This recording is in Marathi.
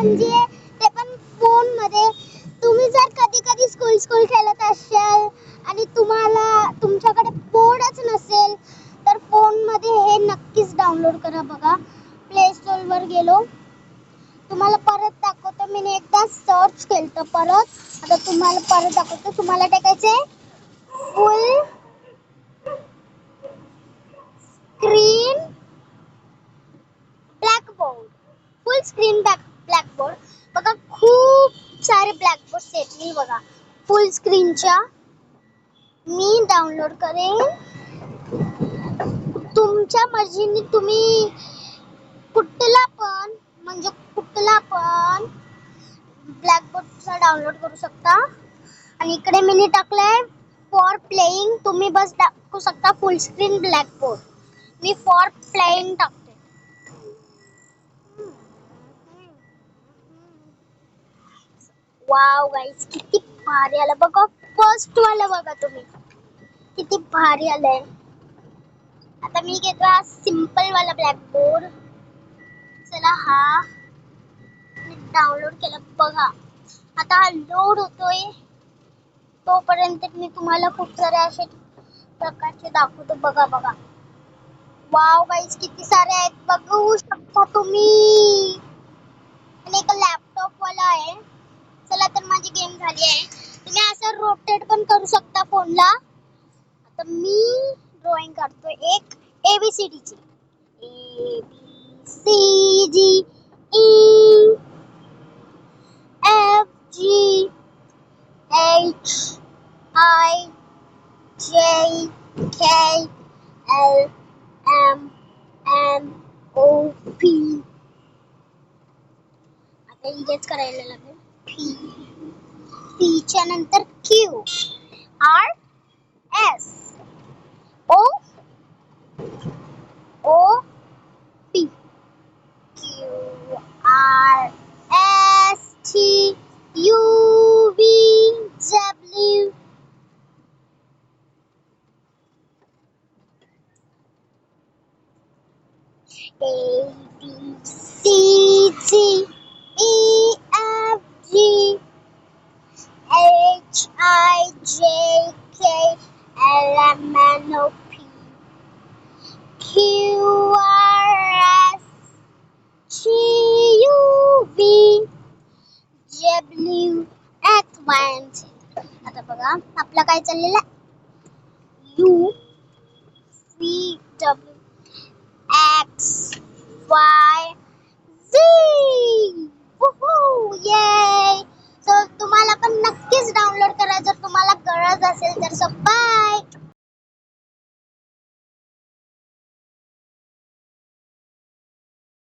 म्हणजे ते पण फोन मध्ये. तुम्ही जर कधी कधी स्कूल खेळत असाल आणि तुम्हाला तुमच्याकडे बोर्डच नसेल तर फोन मध्ये हे नक्कीच डाउनलोड करा. बघा, प्ले स्टोर वर गेलो, तुम्हाला परत दाखवतो. मी एकदा सर्च केलं परत, आता तुम्हाला परत दाखवतो. तुम्हाला टाकायचे फुल स्क्रीन ब्लॅकबोर्ड. फुल स्क्रीन ब्लॅकबोर्ड. बघा, खूप सारे ब्लॅकबोर्ड येतील बघा फुल स्क्रीनच्या. मी डाउनलोड करेन. तुमच्या मर्जीने तुम्ही कुठला पण ब्लॅकबोर्डचा डाउनलोड करू शकता. आणि इकडे मी टाकलंय फॉर प्लेइंग. तुम्ही बस टाकू शकता फुल screen blackboard. Me for playing टाकते. वाव गाईस, किती भारी आलं बघा. फर्स्ट वाला बघा तुम्ही, किती भारी आलंय. आता मी घेतो हा सिंपल वाला ब्लॅकबोर्ड. चला, हा मी डाउनलोड केला बघा. आता हा लोड होतोय, तोपर्यंत मी तुम्हाला खूप सारे असे प्रकारचे दाखवतो. बघा बघा, वाव गाईस, किती सारे आहेत बघू शकता तुम्ही. आणि एक लॅपटॉप वाला आहे. चला, तर माझी गेम झाली आहे. तुम्ही असं रोटेट पण करू शकता फोनला. आता मी ड्रॉइंग काढतोय एक ABCD ची. ABCD E F G H I J K L M N O P. आता इथेच करायला लागेल. P च्या नंतर Q R S O P Q R S T U V W A B C D E F G H I J K L M N O P Q R S T U V W X Y and Z. आता बघा, आपलं काय चाललेलं आहे. U V W X Y Z. ये. तर तुम्हाला पण नक्कीच डाउनलोड करा. जर तुम्हाला गरज असेल तर